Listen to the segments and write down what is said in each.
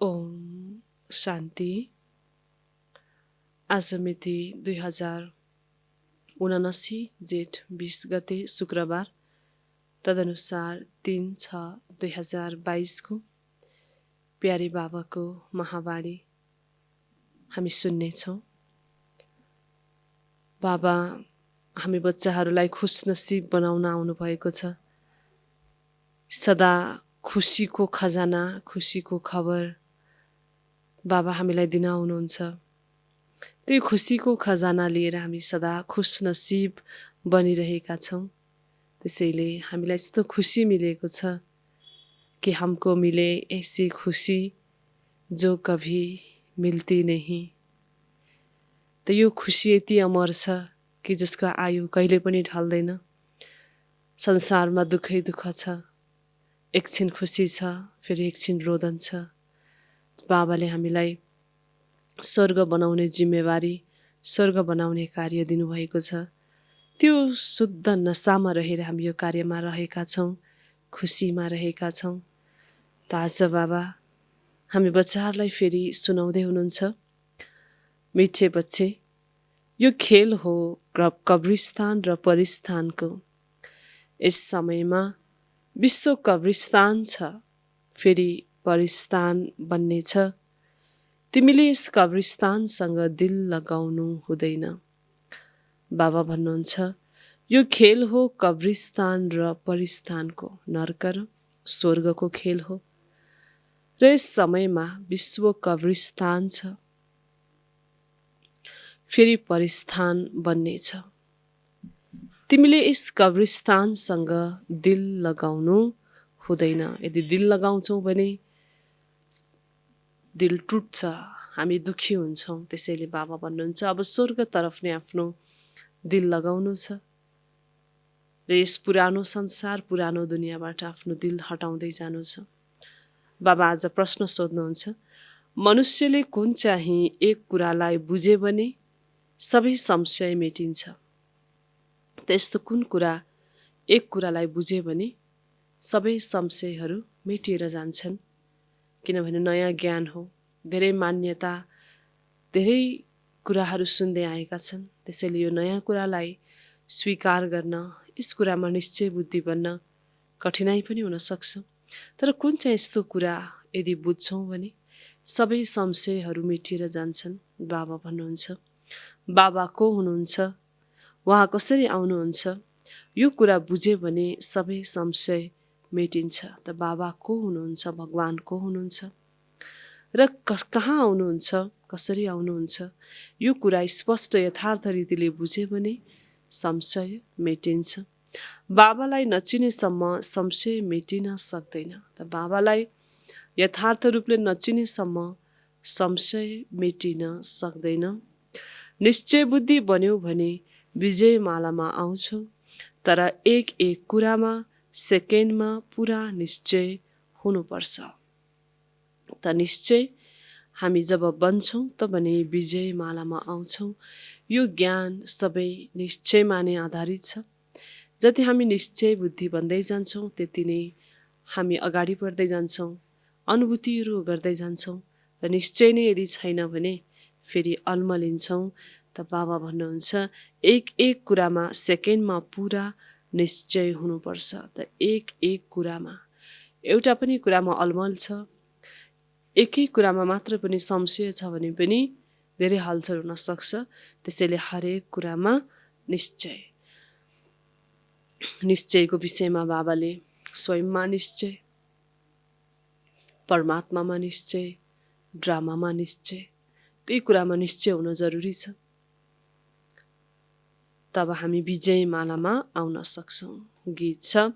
ओम शान्ति। आज मिति 2079 जेठ 20 गते शुक्रबार, तदनुसार 3/6/2022 को प्यारे बाबाको महावाणी हामी सुन्नेछौँ। बाबा हामी बच्चाहरूलाई खुशनसीब बनाउन आउनुभएको छ। सदा खुसीको खजाना, खुसीको खबर बाबा हामीलाई दिन आउनुहुन्छ। त्यो खुसीको खजाना लिएर हामी सदा खुशनसीब बनिरहेका छौँ। त्यसैले हामीलाई यस्तो खुसी मिलेको छ कि हमको मिले ऐसी खुसी जो कभी मिल्ती नहीं। त यो खुसी यति अमर छ कि जसको आयु कहिले पनि ढल्दैन। संसारमा दुःखै दुःख छ, एकछिन खुसी छ, फेरि एकछिन रोदन छ। बाबाले हामीलाई स्वर्ग बनाउने जिम्मेवारी, स्वर्ग बनाउने कार्य दिनुभएको छ। त्यो शुद्ध नशामा रहेर हामी यो कार्यमा रहेका छौँ, खुसीमा रहेका छौँ। त आज बाबा हामी बच्चाहरूलाई फेरि सुनाउँदै हुनुहुन्छ, मिठे बच्चे, यो खेल हो कब्रिस्तान र परिस्तानको। यस समयमा विश्व कब्रिस्तान छ, फेरि परिस्तान बन्ने छ। तिमीले यस कब्रिस्तानसँग दिल लगाउनु हुँदैन। बाबा भन्नुहुन्छ, यो खेल हो कब्रिस्तान र परिस्तानको, नर्क र स्वर्गको खेल हो। र यस समयमा विश्व कब्रिस्तान छ, फेरि परिस्तान बन्नेछ। तिमीले यस कब्रिस्तानसँग दिल लगाउनु हुँदैन। यदि दिल लगाउँछौ भने दिल टुट्छ, हामी दुखी हुन्छौँ। त्यसैले बाबा भन्नुहुन्छ अब स्वर्गतर्फ नै आफ्नो दिल लगाउनु छ र यस पुरानो संसार, पुरानो दुनियाँबाट आफ्नो दिल हटाउँदै जानु छ। बाबा आज प्रश्न सोध्नुहुन्छ, मनुष्यले कुन चाहिँ एक कुरालाई बुझे भने सबै संशय मेटिन्छ। त्यस्तो कुन कुरा, एक कुरालाई बुझे भने सबै संशयहरू मेटिएर जान्छन्। किनभने नयाँ ज्ञान हो, धेरै मान्यता, धेरै कुराहरू सुन्दै आएका छन्। त्यसैले यो नयाँ कुरालाई स्वीकार गर्न, यस कुरामा निश्चय बुद्धि बन्न कठिनाइ पनि हुन सक्छ। तर कुन चाहिँ यस्तो कुरा यदि बुझ्छौँ भने सबै संशयहरू मेटिएर जान्छन्। बाबा भन्नुहुन्छ, बाबा को हुनुहुन्छ, उहाँ कसरी आउनुहुन्छ, यो कुरा बुझ्यो भने सबै संशय मेटिन्छ। त बाबा को हुनुहुन्छ, भगवान को हुनुहुन्छ र कहाँ आउनुहुन्छ, कसरी आउनुहुन्छ, यो कुरा स्पष्ट यथार्थ रीतिले बुझ्यो भने संशय मेटिन्छ। बाबालाई नचिनेसम्म संशय मेटिन सक्दैन। त बाबालाई यथार्थ रूपले नचिनेसम्म संशय मेटिन सक्दैन। निश्चय बुद्धि बन्यो भने विजय मालामा आउँछौ। तर एक एक कुरामा सेकेन्डमा पुरा निश्चय हुनुपर्छ। त निश्चय हामी जब बन्छौँ तब नै विजय मालामा आउँछौँ। यो ज्ञान सबै निश्चयमा नै आधारित छ। जति हामी निश्चय बुद्धि बन्दै जान्छौँ त्यति नै हामी अगाडि बढ्दै जान्छौँ, अनुभूतिहरू गर्दै जान्छौँ। र निश्चय नै यदि छैन भने फेरि अल्मलिन्छौँ। त बाबा भन्नुहुन्छ एक एक कुरामा सेकेन्डमा पुरा निश्चय हुनुपर्छ। त एक एक कुरामा, एउटा पनि कुरामा अलमल छ, एकै कुरामा मात्र पनि संशय छ भने पनि धेरै हलचल हुन सक्छ। त्यसैले हरेक कुरामा निश्चय, निश्चयको विषयमा बाबाले स्वयंमा निश्चय, परमात्मामा निश्चय, ड्रामामा निश्चय, त्यही कुरामा निश्चय हुन जरुरी छ। तब हामी विजय मालामा आउन सक्छौँ। गीत छ,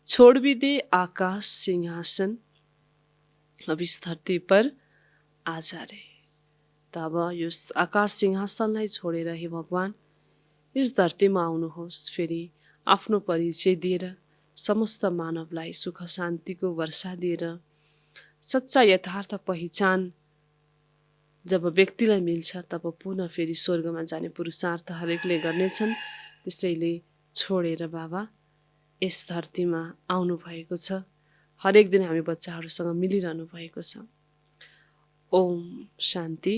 छोडबिदे आकाश सिंहासन, अब इस धरती पर आजा रे। तब यो आकाश सिंहासनलाई छोडेर हे भगवान यस धरतीमा आउनुहोस्। फेरि आफ्नो परिचय दिएर समस्त मानवलाई सुख शान्तिको वर्षा दिएर सच्चा यथार्थ पहिचान जब व्यक्तिलाई मिल्छ तब पुनः फेरि स्वर्गमा जाने पुरुषार्थ हरेकले गर्नेछन्। त्यसैले छोडेर बाबा यस धरतीमा आउनु भएको छ। हरेक दिन हामी बच्चाहरूसँग मिलिरहनु भएको छ। ओम शान्ति।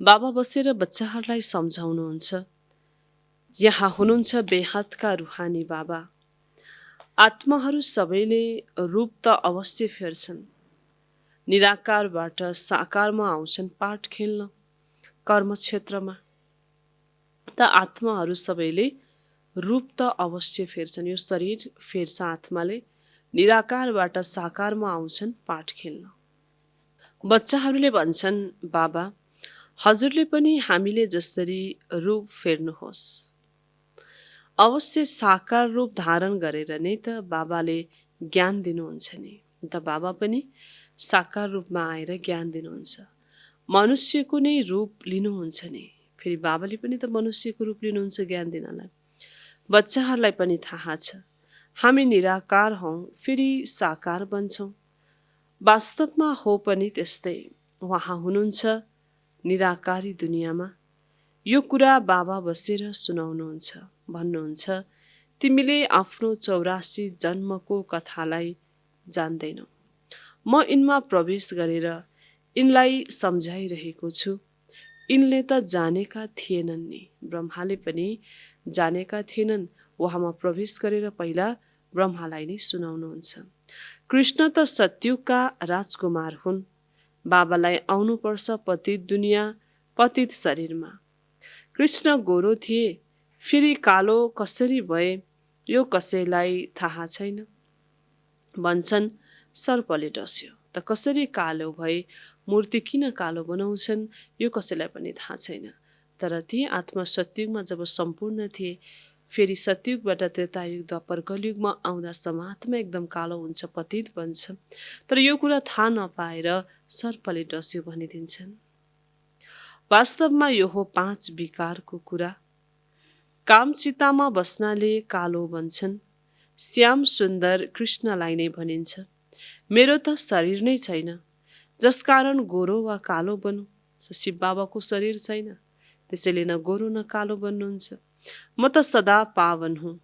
बाबा बसेर बच्चाहरूलाई सम्झाउनुहुन्छ। यहाँ हुनुहुन्छ बेहदका रुहानी बाबा। आत्माहरू सबैले रूप त अवश्य फेर्छन्, निराकारबाट साकारमा आउँछन् पाठ खेल्न कर्मक्षेत्रमा। त आत्माहरू सबैले रूप त अवश्य फेर्छन्, यो शरीर फेर्छ आत्माले, निराकारबाट साकारमा आउँछन् पाठ खेल्न। बच्चाहरूले भन्छन्, बाबा हजुरले पनि हामीले जसरी रूप फेर्नुहोस्। अवश्य साकार रूप धारण गरेर नै त बाबाले ज्ञान दिनुहुन्छ नि। त बाबा पनि साकार रूपमा आएर ज्ञान दिनुहुन्छ। मनुष्यको नै रूप लिनुहुन्छ नि, फेरि बाबाले पनि त मनुष्यको रूप लिनुहुन्छ ज्ञान दिनलाई। बच्चाहरूलाई पनि थाहा छ हामी निराकार हौँ, फेरि साकार बन्छौँ। वास्तवमा हो पनि त्यस्तै, उहाँ हुनुहुन्छ निराकारी दुनियाँमा। यो कुरा बाबा बसेर सुनाउनुहुन्छ, भन्नुहुन्छ तिमीले आफ्नो 84 जन्मको कथालाई जान्दैनौ। म यिनमा प्रवेश गरेर यिनलाई सम्झाइरहेको छु। यिनले त जानेका थिएनन् नि, ब्रह्माले पनि जानेका थिएनन्। उहाँमा प्रवेश गरेर पहिला ब्रह्मालाई नै सुनाउनुहुन्छ। कृष्ण त सत्युगका राजकुमार हुन्। बाबालाई आउनुपर्छ पतित दुनियाँ, पतित शरीरमा। कृष्ण गोरो थिए, फेरि कालो कसरी भए यो कसैलाई थाहा छैन। भन्छन् सर्पले डस्यो, त कसरी कालो भए, मूर्ति किन कालो बनाउँछन् यो कसैलाई पनि थाहा छैन। तर ती आत्मा सत्युगमा जब सम्पूर्ण थिए, फेरि सत्युगबाट त्रेतायुग द्वापर कलियुगमा आउँदासम्म आत्मा एकदम कालो हुन्छ, पतित बन्छ। तर यो कुरा थाहा नपाएर सर्पले डस्यो भनिदिन्छन्। वास्तवमा यो हो 5 विकारको कुरा। कामचितामा बस्नाले कालो बन्छन्। श्याम सुन्दर कृष्णलाई नै भनिन्छ, मेरो त शरीर नै छैन, जसकारण गोरो वा कालो बनु। शिव बाबाको शरीर छैन, त्यसैले न गोरो न कालो बन्नुहुन्छ। म त सदा पावन हुँ।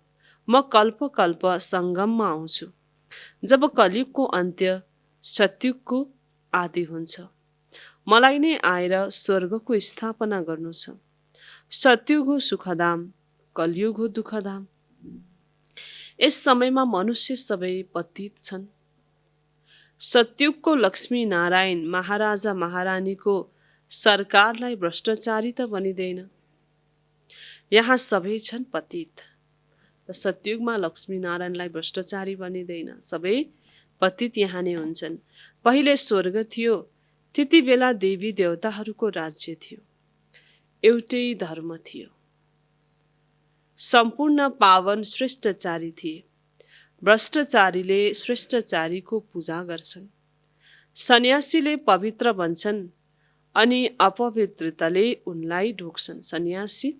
म कल्प कल्प सङ्गममा आउँछु। जब कलियुगको अन्त्य सत्युगको आदि हुन्छ, मलाई नै आएर स्वर्गको स्थापना गर्नु छ। सत्युग हो सुखधाम, कलियुग हो दुःखधाम। यस समयमा मनुष्य सबै पतित छन्। सत्युगको लक्ष्मी नारायण महाराजा महारानीको सरकारलाई भ्रष्टाचारी त बनिँदैन, यहाँ सबै छन् पतित। सत्युगमा लक्ष्मी नारायणलाई भ्रष्टाचारी बनिँदैन, सबै पतित यहाँ नै हुन्छन्। पहिले स्वर्ग थियो, त्यति बेला देवी देवताहरूको राज्य थियो, एउटै धर्म थियो। सम्पूर्ण पावन श्रेष्ठचारी थिए। भ्रष्टाचारीले श्रेष्ठचारीको पूजा गर्छन्। सन्यासीले पवित्र बन्छन् अनि अपवित्रताले उनलाई ढोक्छन्। सन्यासी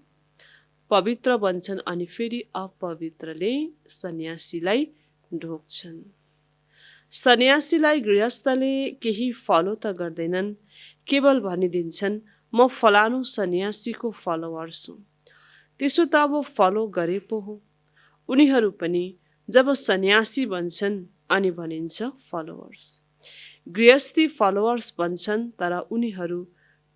पवित्र बन्छन् अनि फेरि अपवित्रले सन्यासीलाई ढोक्छन्। सन्यासीलाई गृहस्थले केही फलो त गर्दैनन्, केवल भनिदिन्छन् म फलानु सन्यासीको फलोवर्स हुँ। त्यसो त अब फलो गरे पो हो। उनीहरू पनि जब सन्यासी बन्छन् अनि भनिन्छ फलोवर्स। गृहस्थी फलोवर्स बन्छन्, तर उनीहरू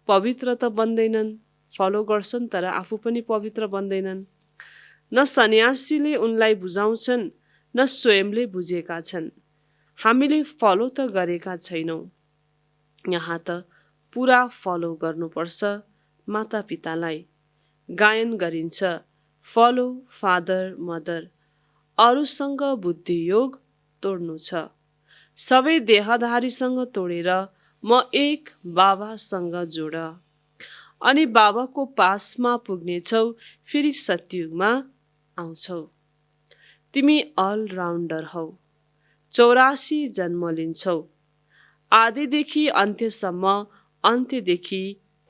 पवित्र त बन्दैनन्। फलो गर्छन् तर आफू पनि पवित्र बन्दैनन्। न सन्यासीले उनलाई बुझाउँछन्, न स्वयंले बुझेका छन्। हामीले फलो त गरेका छैनौँ, यहाँ त पुरा फलो गर्नुपर्छ। माता पितालाई गायन गरिन्छ, फलो फादर मदर। अरूसँग बुद्धि योग तोड्नु छ, सबै देहधारीसँग तोडेर म एक बाबासँग जोड। अनि बाबाको पासमा पुग्नेछौ, फेरि सत्युगमा आउँछौ। तिमी अलराउन्डर हौ, 84 जन्म लिन्छौ, आदिदेखि अन्त्यसम्म, अन्त्यदेखि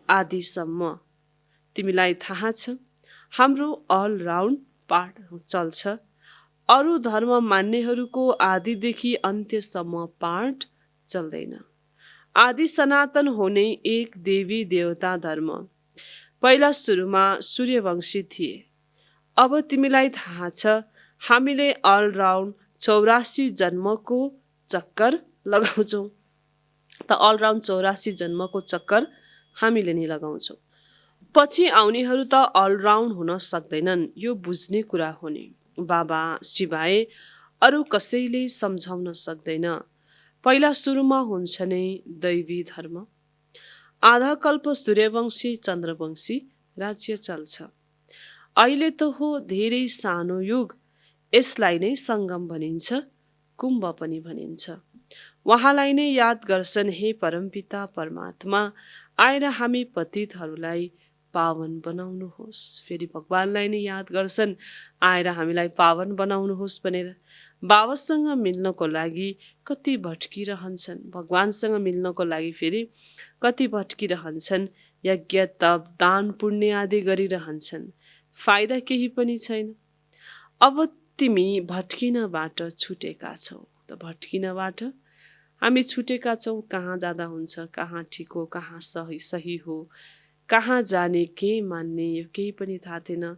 आदिसम्म। तिमीलाई थाहा छ हाम्रो अलराउन्ड पाठ चल्छ। अरू धर्म मान्नेहरूको आदिदेखि अन्त्यसम्म पाठ चल्दैन। आदि सनातन हुने एक देवी देवता धर्म। पहिला सुरुमा सूर्यवंशी थिए। अब तिमीलाई थाहा छ हामीले अलराउन्ड 84 जन्मको चक्कर लगाउँछौँ। त अलराउन्ड 84 जन्मको चक्कर हामीले नै लगाउँछौँ। पछि आउनेहरू त अलराउन्ड हुन सक्दैनन्, यो बुझ्ने कुरा हो नि। बाबा सिवाय अरू कसैले सम्झाउन सक्दैन। पहिला सुरुमा हुन्छ नै दैवी धर्म। आधा कल्प सूर्यवंशी चन्द्रवंशी राज्य चल्छ। अहिले त हो धेरै सानो युग, यसलाई नै सङ्गम भनिन्छ, कुम्भ पनि भनिन्छ। उहाँलाई नै याद गर्छन्, हे परमपिता परमात्मा, आएर हामी पतितहरूलाई पावन बनाउनुहोस्। फेरि भगवानलाई नै याद गर्छन्, आएर हामीलाई पावन बनाउनुहोस् भनेर। बाबासँग मिल्नको लागि कति भट्किरहन्छन्, भगवानसँग मिल्नको लागि फेरि कति भट्किरहन्छन्, यज्ञ तप दान पुण्य आदि गरिरहन्छन्, फाइदा केही पनि छैन। अब तिमी भट्किनबाट छुटेका छौ। त भट्किनबाट हामी छुटेका छौँ। कहाँ जाँदा हुन्छ, कहाँ ठिक हो, कहाँ सही हो, कहाँ जाने, के मान्ने, यो केही पनि थाहा थिएन।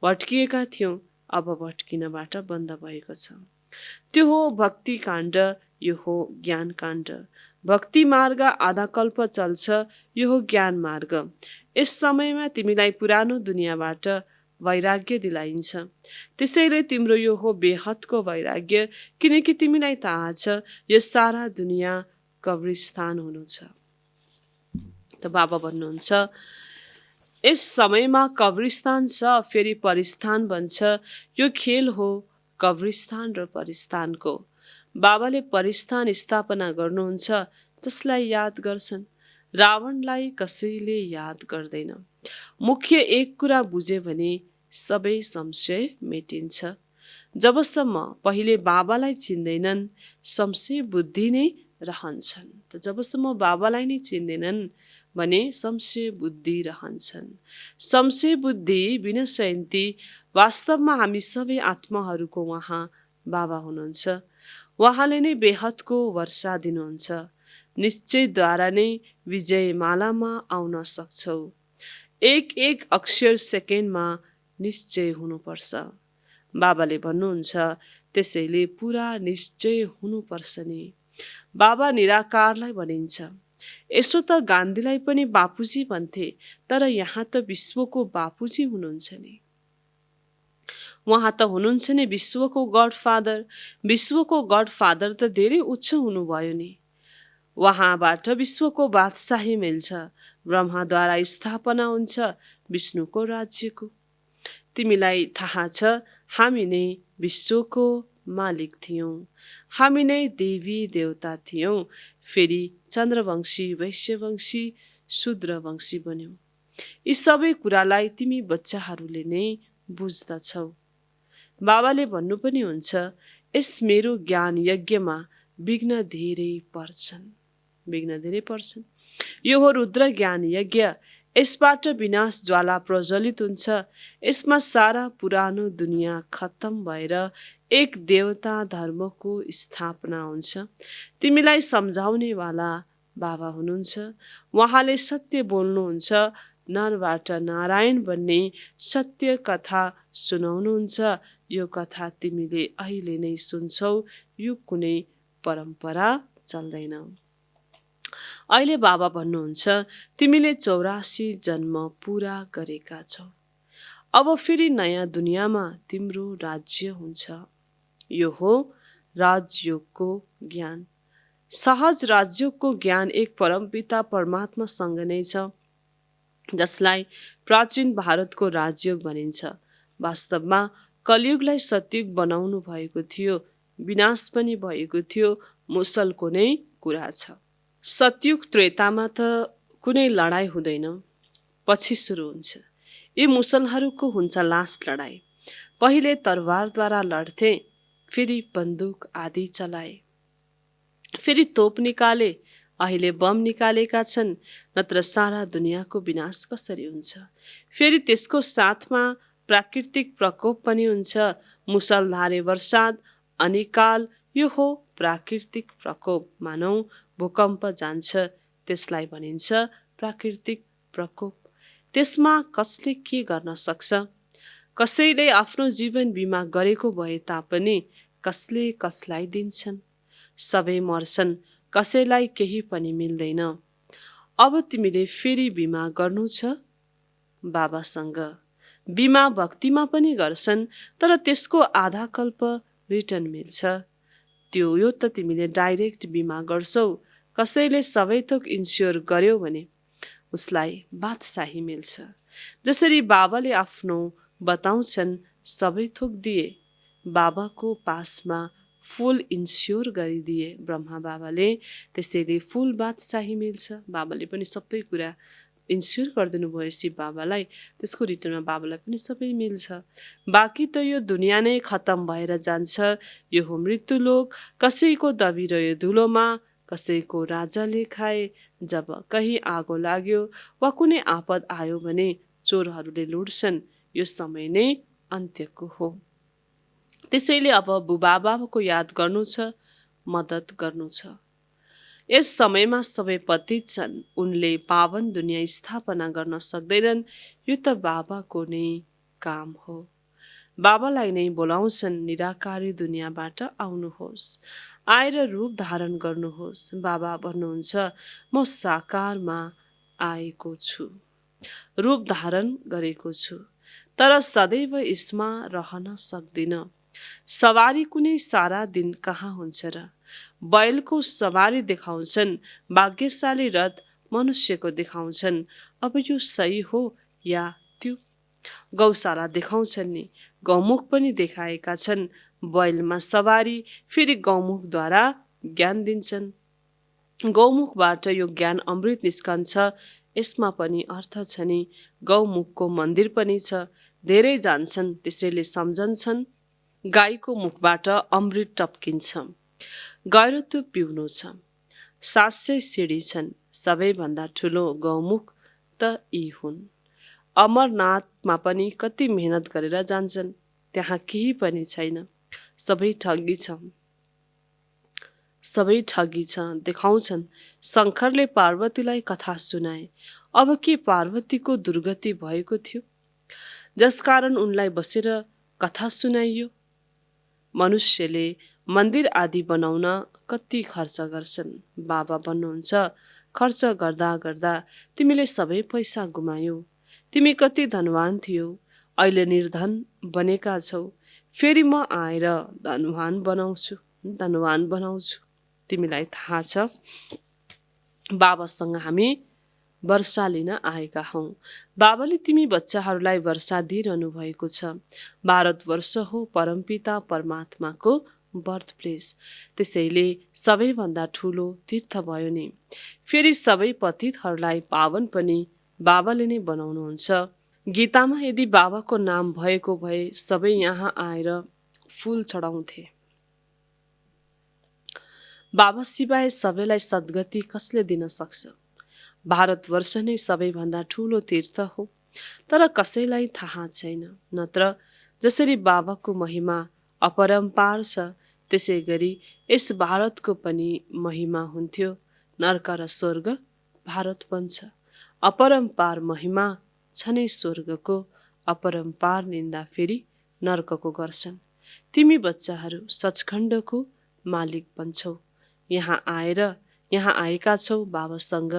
भट्किएका थियौँ, अब भट्किनबाट बन्द भएको छ। त्यो हो भक्ति काण्ड, यो हो ज्ञान काण्ड। भक्ति मार्ग आधा कल्प चल्छ, यो हो ज्ञान मार्ग। यस समयमा तिमीलाई पुरानो दुनियाँबाट वैराग्य दिलाइन्छ। त्यसैले तिम्रो यो हो बेहदको वैराग्य, किनकि तिमीलाई थाहा छ यो सारा दुनियाँ कब्रिस्तान हुनु छ। त बाबा भन्नुहुन्छ, यस समयमा कब्रिस्तान छ, फेरि परिस्थान बन्छ। यो खेल हो कब्रिस्तान र परिस्थानको। बाबाले परिस्थान स्थापना गर्नुहुन्छ, जसलाई याद गर्छन्। रावणलाई कसैले याद गर्दैन। मुख्य एक कुरा बुझे भने सबै संशय मेटिन्छ। जबसम्म पहिले बाबालाई चिन्दैनन्, संशय बुद्धि नै रहन्छन्। त जबसम्म बाबालाई नै चिन्दैनन् भने संशय बुद्धि रहन्छन्। संशय बुद्धि विनशयन्ति। वास्तवमा हामी सबै आत्माहरूको उहाँ बाबा हुनुहुन्छ। उहाँले नै बेहदको वर्षा दिनुहुन्छ। निश्चयद्वारा नै विजय मालामा आउन सक्छौ। एक एक अक्षर सेकेन्डमा निश्चय हुनुपर्छ। बाबाले भन्नुहुन्छ, त्यसैले पुरा निश्चय हुनुपर्छ नि। बाबा निराकारलाई भनिन्छ। यसो त गान्धीलाई पनि बापुजी भन्थे, तर यहाँ त विश्वको बापुजी हुनुहुन्छ नि। उहाँ त हुनुहुन्छ नि विश्वको गडफादर। विश्वको गडफादर त धेरै उच्च हुनुभयो नि। उहाँबाट विश्वको बादशाही मिल्छ। ब्रह्माद्वारा स्थापना हुन्छ विष्णुको राज्यको। तिमीलाई थाहा छ, हामी नै विश्वको मालिक थियौँ। हामी नै देवी देवता थियौँ। फेरि चन्द्रवंशी, वैश्यवंशी, शूद्रवंशी बन्यौँ। यी सबै कुरालाई तिमी बच्चाहरूले नै बुझ्दछौ। बाबाले भन्नु पनि हुन्छ, यस मेरो ज्ञान यज्ञमा विघ्न धेरै पर्छन्। विघ्न धेरै पर्छन्। यो हो रुद्र ज्ञान यज्ञ। यसबाट विनाश ज्वाला प्रज्वलित हुन्छ। यसमा सारा पुरानो दुनियाँ खत्तम भएर एक देवता धर्मको स्थापना हुन्छ। तिमीलाई सम्झाउनेवाला बाबा हुनुहुन्छ। उहाँले सत्य बोल्नुहुन्छ। नरबाट नारायण बन्ने सत्य कथा सुनाउनुहुन्छ। यो कथा तिमीले अहिले नै सुन्छौ। यो कुनै परम्परा चल्दैन। अहिले बाबा भन्नुहुन्छ, तिमीले 84 जन्म पुरा गरेका छौ। अब फेरि नयाँ दुनियाँमा तिम्रो राज्य हुन्छ। यो हो राजयोगको ज्ञान। सहज राजयोगको ज्ञान एक परमपिता परमात्मासँग नै छ, जसलाई प्राचीन भारतको राजयोग भनिन्छ। वास्तवमा कलियुगलाई सतयुग बनाउनु भएको थियो। विनाश पनि भएको थियो। मुसलको नै कुरा छ। सतयुग त्रेतामा त कुनै लडाईँ हुँदैन, पछि सुरु हुन्छ। यी मुसलहरूको हुन्छ लास्ट लडाईँ। पहिले तरवारद्वारा लड्थे, फेरि बन्दुक आदि चलाए, फेरि तोप निकाले, अहिले बम निकालेका छन्। नत्र सारा दुनियाँको विनाश कसरी हुन्छ। फेरि त्यसको साथमा प्राकृतिक प्रकोप पनि हुन्छ। मुसलधारे वर्षाद, अनिकाल, यो हो प्राकृतिक प्रकोप। मानौ भूकम्प जान्छ, त्यसलाई भनिन्छ प्राकृतिक प्रकोप। त्यसमा कसले के गर्न सक्छ। कसैले आफ्नो जीवन बिमा गरेको भए तापनि कसले कसलाई दिन्छन्। सबै मर्छन्। कसैलाई केही पनि मिल्दैन। अब तिमीले फेरि बिमा गर्नु छ बाबासँग। बिमा भक्तिमा पनि गर्छन्, तर त्यसको आधा कल्प रिटर्न मिल्छ। त्यो यो त तिमीले डाइरेक्ट बिमा गर्छौ। कसैले सबै थोक इन्स्योर गर्यो भने उसलाई बादशाही मिल्छ। जसरी बाबाले आफ्नो बताउँछन् सबै थोक दिए, बाबाको पासमा फुल इन्स्योर गरिदिए ब्रह्मा बाबाले, त्यसैले फुल बादशाही मिल्छ। बाबाले पनि सबै कुरा इन्स्योर गरिदिनु भयो शिव बाबालाई, त्यसको रिटर्नमा बाबालाई पनि सबै मिल्छ। बाँकी त यो दुनियाँ नै खतम भएर जान्छ। यो हो मृत्युलोक। कसैको दबिरह्यो धुलोमा, कसैको राजाले खाए। जब कहीँ आगो लाग्यो वा कुनै आपद आयो भने चोरहरूले लुट्छन्। यो समय नै अन्त्यको हो। त्यसैले अब बुबाबाको याद गर्नु छ, मद्दत गर्नु छ। यस समयमा सबै पतित छन्। उनले पावन दुनियाँ स्थापना गर्न सक्दैनन्। यो त बाबाको नै काम हो। बाबालाई नै बोलाउँछन्, निराकारी दुनियाँबाट आउनुहोस्, आएर रूप धारण गर्नुहोस्। बाबा भन्नुहुन्छ, म साकारमा आएको छु, रूप धारण गरेको छु, तर सदैव यसमा रहन सक्दिन। सवारी कुनै सारा दिन कहाँ हुन्छ र? बैलको सवारी देखाउँछन्, भाग्यशाली रथ मनुष्यको देखाउँछन्। अब यो सही हो या त्यो? गौशाला देखाउँछन् नि, गौमुख पनि देखाएका छन्। बैलमा सवारी, फेरि गौमुखद्वारा ज्ञान दिन्छन्। गौमुखबाट यो ज्ञान अमृत निस्कन्छ। यसमा पनि अर्थ छ नि। गौमुखको मन्दिर पनि छ। धेरै जान्छन्, त्यसैले सम्झन्छन् गाईको मुखबाट अमृत टप्किन्छ। गएर त्यो पिउनु छ। 700 सिडी छन्। सबैभन्दा ठुलो गौमुख त यी हुन्। अमरनाथमा पनि कति मेहनत गरेर जान्छन्, त्यहाँ केही पनि छैन। सबै ठगी छ, सबै ठगी छ। देखाउँछन् शङ्करले पार्वतीलाई कथा सुनाए। अब के पार्वतीको दुर्गति भएको थियो, जसकारण उनलाई बसेर कथा सुनाइयो? मनुष्यले मन्दिर आदि बनाउन कति खर्च गर्छन्। बाबा भन्नुहुन्छ, खर्च गर्दा गर्दा तिमीले सबै पैसा गुमायौ। तिमी कति धनवान थियौ, अहिले निर्धन बनेका छौ। फेरि म आएर धनवान बनाउँछु। तिमीलाई थाहा छ, बाबासँग हामी वर्षा लिन आएका हौँ। बाबाले तिमी बच्चाहरूलाई वर्षा दिइरहनु भएको छ। भारतवर्ष हो परमपिता परमात्माको बर्थ प्लेस। त्यसैले सबैभन्दा ठुलो तीर्थ भयो नि। फेरि सबै पतितहरूलाई पावन पनि बाबाले नै बनाउनुहुन्छ। गीतामा यदि बाबाको नाम भएको भए सबै यहाँ आएर फूल चढाउँथे। बाबा सिवाय सबैलाई सद्गति कसले दिन सक्छ? भारतवर्ष नै सबैभन्दा ठुलो तीर्थ हो, तर कसैलाई थाहा छैन। नत्र जसरी बाबाको महिमा अपरम्पार छ, त्यसै गरी यस भारतको पनि महिमा हुन्थ्यो। नर्क र स्वर्ग भारत बन्छ। अपरम्पार महिमा छ नै स्वर्गको, अपरम्पार निन्दा फेरि नर्कको गर्छन्। तिमी बच्चाहरू सचखण्डको मालिक बन्छौ। यहाँ आएका छौ बाबासँग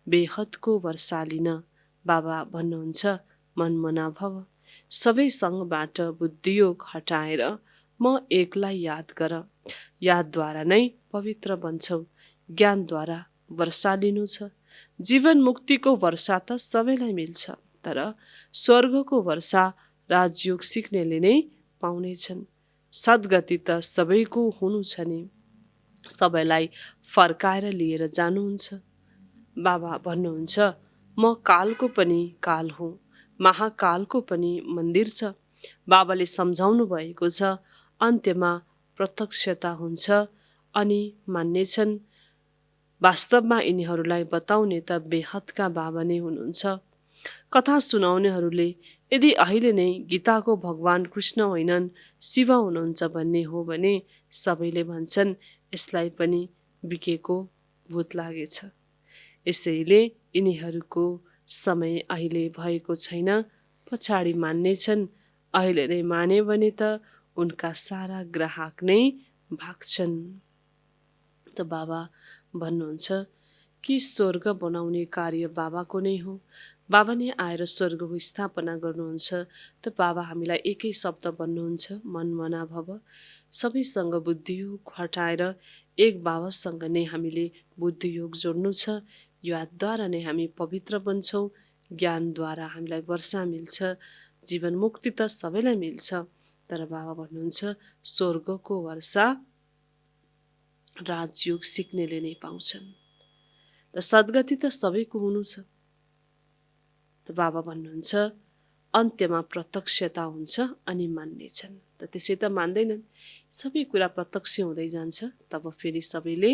बेहदको वर्षा लिन। बाबा भन्नुहुन्छ, मनमना भव, सबै सँगबाट बुद्धियोग हटाएर म एकलाई याद गर। यादद्वारा नै पवित्र बन्छौ। ज्ञानद्वारा वर्षा लिनु छ। जीवन मुक्तिको वर्षा त सबैलाई मिल्छ, तर स्वर्गको वर्षा राजयोग सिक्नेले नै पाउनेछन्। सद्गति त सबैको हुनु छ नि, सबैलाई फर्काएर लिएर जानुहुन्छ। बाबा भन्नुहुन्छ, म कालको पनि काल हुँ, महाकालको पनि मन्दिर छ। बाबाले सम्झाउनु भएको छ, अन्त्यमा प्रत्यक्षता हुन्छ अनि मान्नेछन्। वास्तवमा यिनीहरूलाई बताउने त बेहदका बाबा नै हुनुहुन्छ। कथा सुनाउनेहरूले यदि अहिले नै गीताको भगवान कृष्ण होइनन् शिव हुनुहुन्छ भन्ने हो भने सबैले भन्छन् यसलाई पनि बिकेको भूत लागेछ। यसैले यिनीहरूको समय अहिले भएको छैन, पछाडि मान्नेछन्। अहिले नै माने भने त उनका सारा ग्राहक नै भाग्छन्। त बाबा भन्नुहुन्छ कि स्वर्ग बनाउने कार्य बाबाको नै हो, बाबा नै आएर स्वर्गको स्थापना गर्नुहुन्छ। त बाबा हामीलाई एकै शब्द भन्नुहुन्छ, मन मना भव। सबैसँग बुद्धियोग हटाएर एक बाबासँग नै हामीले बुद्धियोग जोड्नु छ। यादद्वारा नै हामी पवित्र बन्छौँ, ज्ञानद्वारा हामीलाई वर्षा मिल्छ, जीवन मुक्ति त सबैलाई मिल्छ। तर बाबा भन्नुहुन्छ स्वर्गको वर्षा राजयोग सिक्नेले नै पाउँछन्। त सद्गति त सबैको हुनु छ। त बाबा भन्नुहुन्छ अन्त्यमा प्रत्यक्षता हुन्छ अनि मान्नेछन्। त त्यसै त मान्दैनन्, सबै कुरा प्रत्यक्ष हुँदै जान्छ। तब फेरि सबैले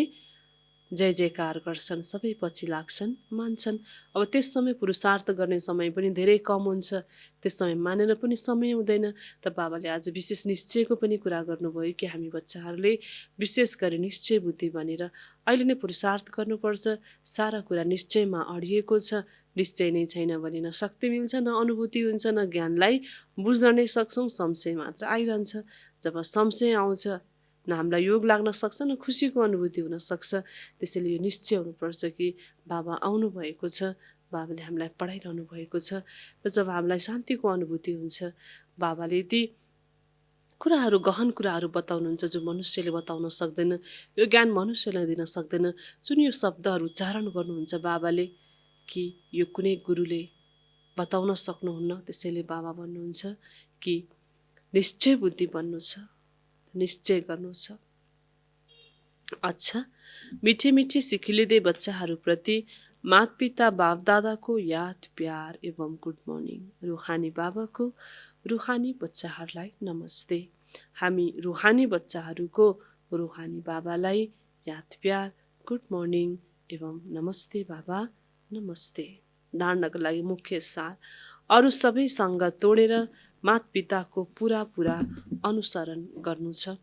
जय जयकार गर्छन्, सबै पछि लाग्छन्, मान्छन्। अब त्यस समय पुरुषार्थ गर्ने समय पनि धेरै कम हुन्छ, त्यस समय मानेर पनि समय हुँदैन। त बाबाले आज विशेष निश्चयको पनि कुरा गर्नुभयो कि हामी बच्चाहरूले विशेष गरी निश्चय बुद्धि बनेर अहिले नै पुरुषार्थ गर्नुपर्छ। सारा कुरा निश्चयमा अडिएको छ, निश्चय नै छैन भने न शक्ति मिल्छ, न अनुभूति हुन्छ, न ज्ञानलाई बुझ्न नै सक्छौँ, संशय मात्र आइरहन्छ। जब संशय आउँछ न हामीलाई योग लाग्न सक्छ, न खुसीको अनुभूति हुन सक्छ। त्यसैले यो निश्चय हुनुपर्छ कि बाबा आउनु भएको छ, बाबाले हामीलाई पढाइरहनु भएको छ। र जब हामीलाई शान्तिको अनुभूति हुन्छ, बाबाले ती कुराहरू गहन कुराहरू बताउनुहुन्छ जो मनुष्यले बताउन सक्दैन, यो ज्ञान मनुष्यलाई दिन सक्दैन। जुन यो शब्दहरू उच्चारण गर्नुहुन्छ बाबाले कि यो कुनै गुरुले बताउन सक्नुहुन्न। त्यसैले बाबा भन्नुहुन्छ कि निश्चय बुद्धि बन्नु छ, निश्चय गर्नु छ। अच्छा, मिठे मिठे सिखिलिँदै बच्चाहरूप्रति माता पिता बाप दादाको याद प्यार एवं गुड मर्निङ। रुहानी बाबाको रुहानी बच्चाहरूलाई नमस्ते। हामी रुहानी बच्चाहरूको रुहानी बाबालाई याद प्यार, गुड मर्निङ एवं नमस्ते बाबा, नमस्ते। धार्नको लागि मुख्य सार, अरू सबै सङ्ग तोडेर माता पिताको पुरा अनुसरण गर्नु छ।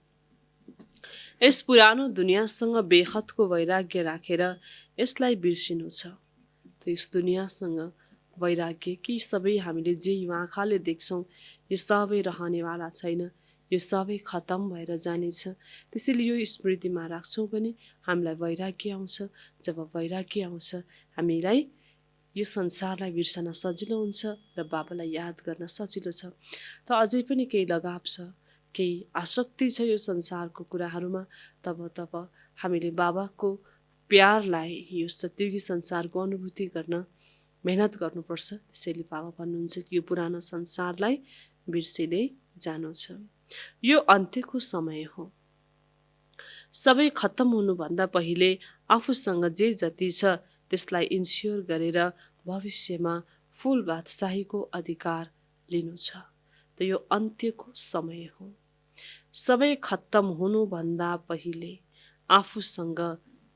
यस पुरानो दुनियाँसँग बेहदको वैराग्य राखेर यसलाई बिर्सिनु छ। त यस दुनियाँसँग वैराग्य कि सबै हामीले जे यो आँखाले देख्छौँ यो सबै रहनेवाला छैन, यो सबै खतम भएर जानेछ। त्यसैले यो स्मृतिमा राख्छौँ भने हामीलाई वैराग्य आउँछ। जब वैराग्य आउँछ हामीलाई यो संसारलाई बिर्सन सजिलो हुन्छ र बाबालाई याद गर्न सजिलो छ। त अझै पनि केही लगाव छ, केही आसक्ति छ यो संसारको कुराहरूमा, तब हामीले बाबाको प्यारलाई यो सत्युगी संसारको अनुभूति गर्न मेहनत गर्नुपर्छ। त्यसैले बाबा भन्नुहुन्छ कि यो पुरानो संसारलाई बिर्सिँदै जानु छ। यो अन्त्यको समय हो। सबै खत्तम हुनुभन्दा पहिले आफूसँग जे जति छ त्यसलाई इन्स्योर गरेर भविष्यमा फुल बादशाहीको अधिकार लिनु छ। त यो अन्त्यको समय हो। सबै खत्तम हुनुभन्दा पहिले आफूसँग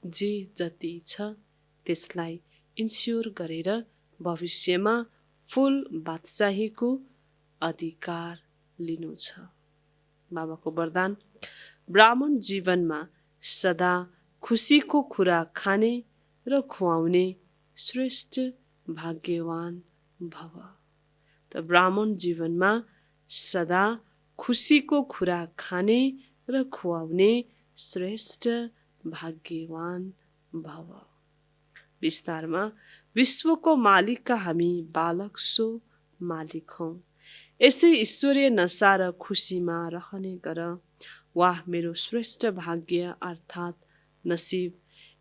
जे जति छ त्यसलाई इन्स्योर गरेर भविष्यमा फुल बादशाहीको अधिकार लिनु छ। बाबाको वरदान, ब्राह्मण जीवनमा सदा खुसीको खुराक खाने र खुवाउने श्रेष्ठ भाग्यवान भव। त ब्राह्मण जीवनमा सदा खुसीको खुराक खाने र खुवाउने श्रेष्ठ भाग्यवान भव। विस्तारमा, विश्वको मालिकका हामी बालक सो मालिक हौँ। यसै ईश्वरीय नशा र खुसीमा रहने गर। वाह मेरो श्रेष्ठ भाग्य अर्थात् नसिब।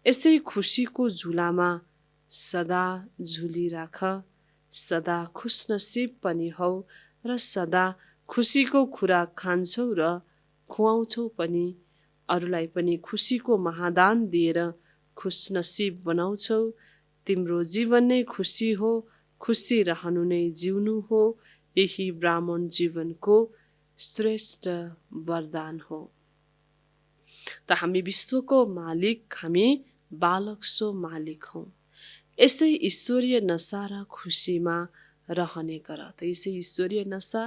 यसै खुसीको झुलामा सदा झुलिराख। सदा खुशनसिब पनि हौ र सदा खुसीको खुराक खान्छौ र खुवाउँछौ पनि। अरूलाई पनि खुसीको महादान दिएर खुशनसिब बनाउँछौ। तिम्रो जीवन नै खुसी हो, खुसी रहनु नै जिउनु हो। यही ब्राह्मण जीवनको श्रेष्ठ वरदान हो। त हामी विश्वको मालिक, हामी बालक सो मालिक हौँ। यसै ईश्वरीय नशा र खुसीमा रहने गर। त यसै ईश्वरीय नशा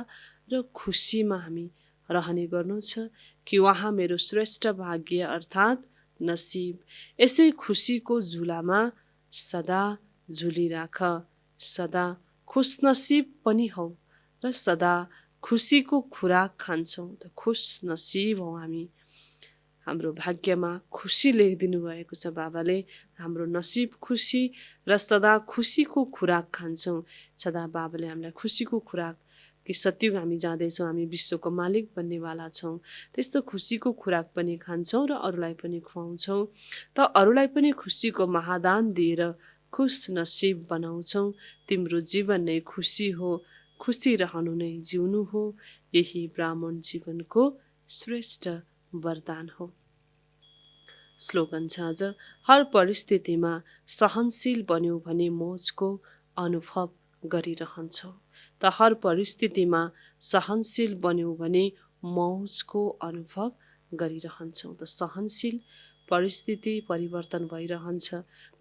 र खुसीमा हामी रहने गर्नु छ कि वहाँ मेरो श्रेष्ठ भाग्य अर्थात् नसिब। यसै खुसीको झुलामा सदा झुलिराख। सदा खुशनसिब पनि हौ र सदा खुसीको खुराक खान्छौँ। त खुश नसिब हौ हामी। हाम्रो भाग्यमा खुसी लेखिदिनु भएको छ बाबाले। हाम्रो नसिब खुसी र सदा खुसीको खुराक खान्छौँ। सदा बाबाले हामीलाई खुसीको खुराक कि सत्युग हामी जाँदैछौँ, हामी विश्वको मालिक बन्नेवाला छौँ, त्यस्तो खुसीको खुराक पनि खान्छौँ र अरूलाई पनि खुवाउँछौँ। त अरूलाई पनि खुसीको महादान दिएर खुस नसिब बनाउँछौँ। तिम्रो जीवन नै खुसी हो, खुसी रहनु नै जिउनु हो, यही ब्राह्मण जीवनको श्रेष्ठ वरदान हो। स्लोगन छ आज, हर परिस्थितिमा सहनशील बन्यौ भने मोजको अनुभव गरिरहन्छौ। त हर परिस्थितिमा सहनशील बन्यौ भने मौजको अनुभव गरिरहन्छौ। त सहनशील परिस्थिति परिवर्तन भइरहन्छ,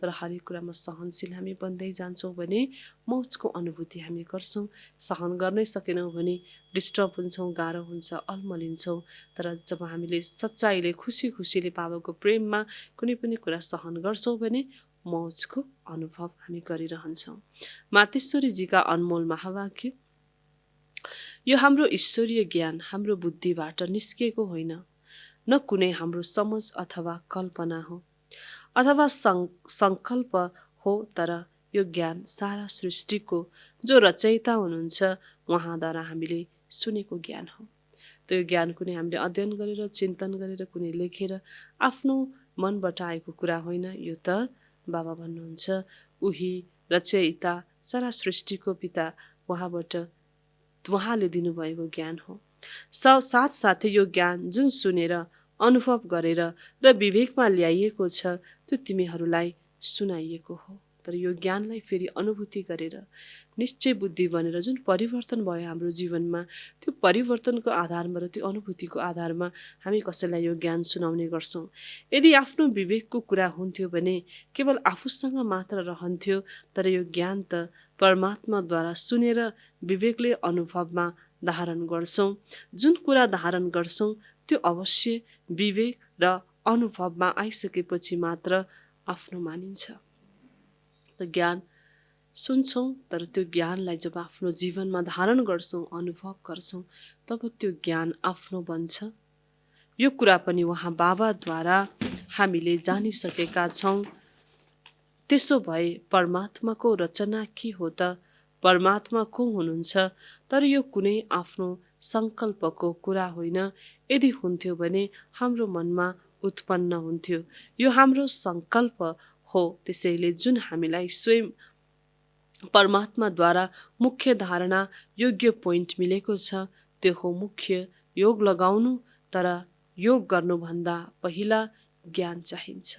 तर हरेक कुरामा सहनशील हामी बन्दै जान्छौँ भने मौजको अनुभूति हामी गर्छौँ। सहन गर्नै सकेनौँ भने डिस्टर्ब हुन्छौँ, गाह्रो हुन्छ, अल्मलिन्छौँ। तर जब हामीले सच्चाइले खुसी खुसीले बाबाको प्रेममा कुनै पनि कुरा सहन गर्छौँ भने मौजको अनुभव हामी गरिरहन्छौँ। मातेश्वरीजीका अनमोल महावाक्य, यो हाम्रो ईश्वरीय ज्ञान हाम्रो बुद्धिबाट निस्किएको होइन, न कुनै हाम्रो समझ अथवा कल्पना हो अथवा सङ्कल्प हो, तर यो ज्ञान सारा सृष्टिको जो रचयिता हुनुहुन्छ उहाँद्वारा हामीले सुनेको ज्ञान हो। त्यो ज्ञान कुनै हामीले अध्ययन गरेर चिन्तन गरेर कुनै लेखेर आफ्नो मनबाट आएको कुरा होइन। यो त बाबा भन्नुहुन्छ उही रचयिता सारा सृष्टिको पिता उहाँबाट उहाँले दिनुभएको ज्ञान हो। साथसाथै यो ज्ञान जुन सुनेर अनुभव गरेर र विवेकमा ल्याइएको छ त्यो तिमीहरूलाई सुनाइएको हो। तर यो ज्ञानलाई फेरि अनुभूति गरेर निश्चय बुद्धि बनेर जुन परिवर्तन भयो हाम्रो जीवनमा, त्यो परिवर्तनको आधारमा र त्यो अनुभूतिको आधारमा हामी कसैलाई यो ज्ञान सुनाउने गर्छौँ। यदि आफ्नो विवेकको कुरा हुन्थ्यो भने केवल आफूसँग मात्र रहन्थ्यो, तर यो ज्ञान त परमात्माद्वारा सुनेर विवेकले अनुभवमा धारण गर्छौँ। जुन कुरा धारण गर्छौँ त्यो अवश्य विवेक र अनुभवमा आइसकेपछि मात्र आफ्नो मानिन्छ। त ज्ञान सुन्छौँ, तर त्यो ज्ञानलाई जब आफ्नो जीवनमा धारण गर्छौँ, अनुभव गर्छौँ, तब त्यो ज्ञान आफ्नो बन्छ। यो कुरा पनि उहाँ बाबाद्वारा हामीले जानिसकेका छौँ। त्यसो भए परमात्माको रचना के हो त? परमात्मा को हुनुहुन्छ? तर यो कुनै आफ्नो सङ्कल्पको कुरा होइन। यदि हुन्थ्यो भने हाम्रो मनमा उत्पन्न हुन्थ्यो। यो हाम्रो सङ्कल्प हो। त्यसैले जुन हामीलाई स्वयं परमात्माद्वारा मुख्य धारणा योग्य पोइन्ट मिलेको छ त्यो हो मुख्य योग लगाउनु। तर योग गर्नुभन्दा पहिला ज्ञान चाहिन्छ।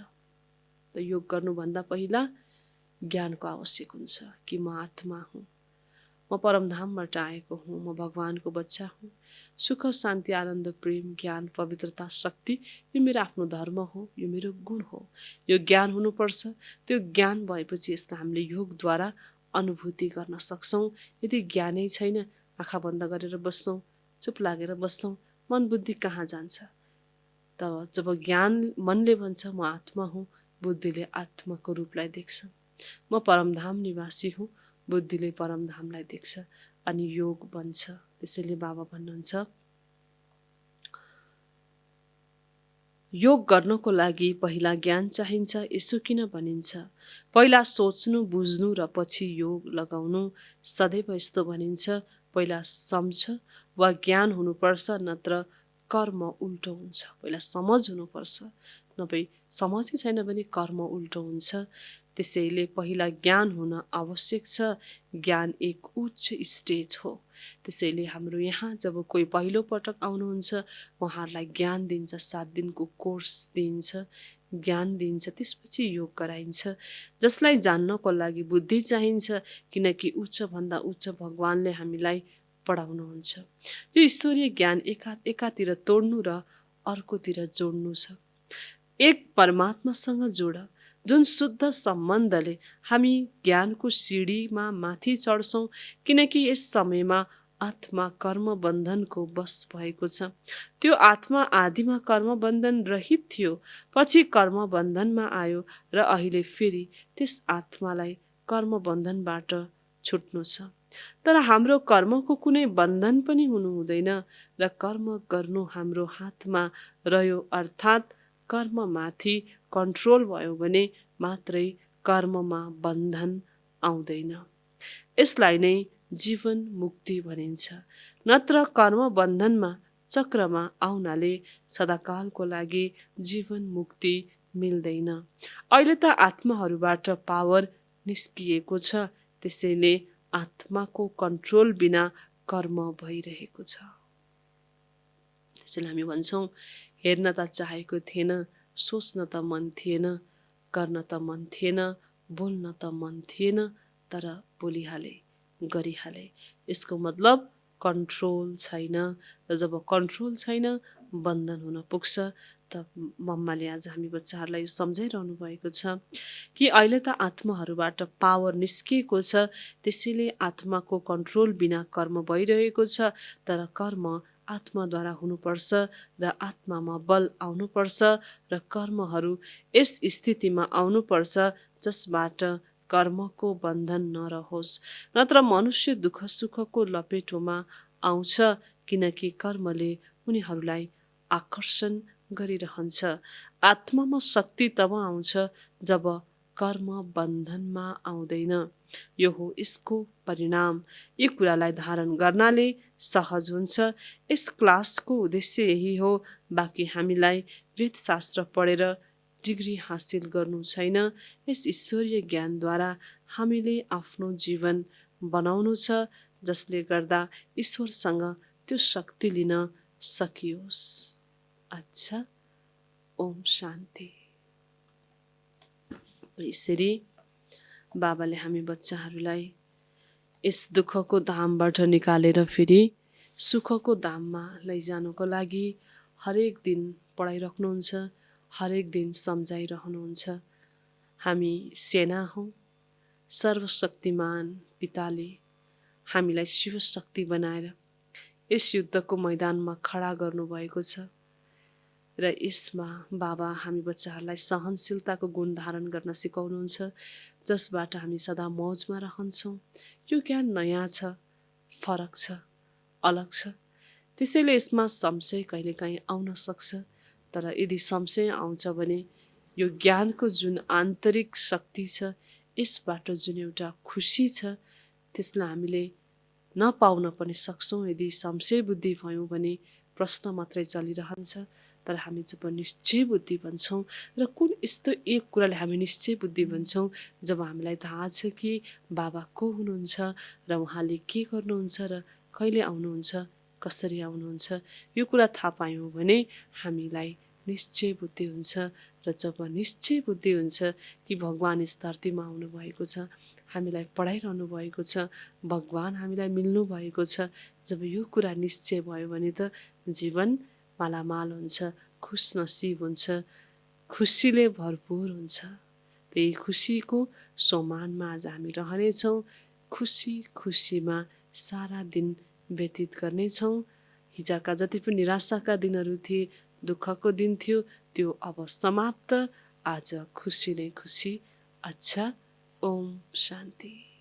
त योग गर्नुभन्दा पहिला ज्ञानको आवश्यक हुन्छ कि म आत्मा हुँ, म परमधामबाट आएको हुँ, म भगवानको बच्चा हुँ। सुख शान्ति आनन्द प्रेम ज्ञान पवित्रता शक्ति यो मेरो आफ्नो धर्म हो, यो मेरो गुण हो। यो ज्ञान हुनुपर्छ। त्यो ज्ञान भएपछि यसलाई हामीले योगद्वारा अनुभूति गर्न सक्छौँ। यदि ज्ञानै छैन, आँखा बन्द गरेर बस्छौँ, चुप लागेर बस्छौँ, मन बुद्धि कहाँ जान्छ? तब जब ज्ञान मनले भन्छ म आत्मा हुँ, बुद्धिले आत्माको रूपलाई देख्छ। म परमधाम निवासी हुँ, बुद्धिले परमधामलाई देख्छ, अनि योग बन्छ। त्यसैले बाबा भन्नुहुन्छ योग गर्नको लागि पहिला ज्ञान चाहिन्छ। यसो किन भनिन्छ? पहिला सोच्नु बुझ्नु र पछि योग लगाउनु। सदैव यस्तो भनिन्छ, पहिला सम्झ वा ज्ञान हुनुपर्छ, नत्र कर्म उल्टो हुन्छ। पहिला समझ हुनुपर्छ, नभए समझै छैन भने कर्म उल्टो हुन्छ। त्यसैले पहिला ज्ञान हुन आवश्यक छ। ज्ञान एक उच्च स्टेज हो। त्यसैले हाम्रो यहाँ जब कोही पहिलो पटक आउनुहुन्छ उहाँहरूलाई ज्ञान दिन्छ, 7 दिनको कोर्स दिइन्छ, ज्ञान दिइन्छ, त्यसपछि योग गराइन्छ। जसलाई जान्नको लागि बुद्धि चाहिन्छ, किनकि उच्चभन्दा उच्च भगवानले हामीलाई पढाउनुहुन्छ। यो ईश्वरीय ज्ञान एकातिर तोड्नु र अर्कोतिर जोड्नु छ। एक परमात्मासँग जोड, जुन शुद्ध सम्बन्धले हामी ज्ञानको सिडीमा माथि चढ्छौँ। किनकि यस समयमा आत्मा कर्म बन्धनको बस भएको छ। त्यो आत्मा आदिमा कर्म बन्धन रहित थियो, पछि कर्म बन्धनमा आयो र अहिले फेरि त्यस आत्मालाई कर्म बन्धनबाट छुट्नु छ। तर हाम्रो कर्मको कुनै बन्धन पनि हुनु हुँदैन र कर्म गर्नु हाम्रो हातमा रह्यो। अर्थात् कर्ममाथि कन्ट्रोल भयो भने मात्रै कर्ममा बन्धन आउँदैन। यसलाई नै जीवन मुक्ति भनिन्छ। नत्र कर्म बन्धनमा चक्रमा आउनाले सदाकालको लागि जीवन मुक्ति मिल्दैन। अहिले त आत्माहरूबाट पावर निस्किएको छ, त्यसैले आत्माको कन्ट्रोल बिना कर्म भइरहेको छ। त्यसैले हामी भन्छौँ, हेर्न त चाहेको थिएन, सोच्न त मन थिएन, गर्न त मन थिएन, बोल्न त मन थिएन, तर बोलिहाले, गरिहाले। यसको मतलब कन्ट्रोल छैन। र जब कन्ट्रोल छैन, बन्धन हुन पुग्छ। त मम्माले आज हामी बच्चाहरूलाई सम्झाइरहनु भएको छ कि अहिले त आत्माहरूबाट पावर निस्किएको छ, त्यसैले आत्माको कन्ट्रोल बिना कर्म भइरहेको छ। तर कर्म आत्माद्वारा हुनुपर्छ र आत्मामा बल आउनुपर्छ र कर्महरू यस स्थितिमा आउनुपर्छ जसबाट कर्मको बन्धन नरहोस्। नत्र मनुष्य दुःख सुखको लपेटोमा आउँछ, किनकि कर्मले उनीहरूलाई आकर्षण गरिरहन्छ। आत्मामा शक्ति तब आउँछ जब कर्म बन्धनमा आउँदैन। यो हो यसको परिणाम। यी कुरालाई धारण गर्नाले सहज हुन्छ। यस क्लासको उद्देश्य यही हो। बाँकी हामीलाई वेदशास्त्र पढेर डिग्री हासिल गर्नु छैन। यस ईश्वरीय ज्ञानद्वारा हामीले आफ्नो जीवन बनाउनु छ, जसले गर्दा ईश्वरसँग त्यो शक्ति लिन सकियोस्। अच्छा, ओम शान्ति। यसरी बाबाले हामी बच्चाहरूलाई यस दुःखको धामबाट निकालेर फेरि सुखको धाममा लैजानुको लागि हरेक दिन पढाइराख्नुहुन्छ, हरेक दिन सम्झाइरहनुहुन्छ। हामी सेना हौँ। सर्वशक्तिमान पिताले हामीलाई शिवशक्ति बनाएर यस युद्धको मैदानमा खडा गर्नुभएको छ र यसमा बाबा हामी बच्चाहरूलाई सहनशीलताको गुण धारण गर्न सिकाउनुहुन्छ, जसबाट हामी सदा मौजमा रहन्छौँ। यो ज्ञान नयाँ छ, फरक छ, अलग छ। त्यसैले यसमा संशय कहिलेकाहीँ आउन सक्छ। तर यदि संशय आउँछ भने यो ज्ञानको जुन आन्तरिक शक्ति छ, यसबाट जुन एउटा खुसी छ, त्यसलाई हामीले नपाउन पनि सक्छौँ। यदि संशय बुद्धि भयौँ भने प्रश्न मात्रै चलिरहन्छ। तर हामी जब निश्चय बुद्धि भन्छौँ, र कुन यस्तो एक कुराले हामी निश्चय बुद्धि भन्छौँ, जब हामीलाई थाहा छ कि बाबा को हुनुहुन्छ र उहाँले के गर्नुहुन्छ र कहिले आउनुहुन्छ, कसरी आउनुहुन्छ, यो कुरा थाहा पायौँ भने हामीलाई निश्चय बुद्धि हुन्छ। र जब निश्चय बुद्धि हुन्छ कि भगवान यस धरतीमा आउनु भएको छ, हामीलाई पढाइरहनु भएको छ, भगवान हामीलाई मिल्नु भएको छ, जब यो कुरा निश्चय भयो भने त जीवन मालामाल हुन्छ, खुशनसिब हुन्छ, खुसीले भरपुर हुन्छ। त्यही खुसीको सोमानमा आज हामी रहनेछौँ। खुसी खुसीमा सारा दिन व्यतीत गर्नेछौँ। हिजोका जति पनि निराशाका दिनहरू थिए, दुःखको दिन थियो, त्यो अब समाप्त। आज खुसी नै खुसी। अच्छा, ओम शान्ति।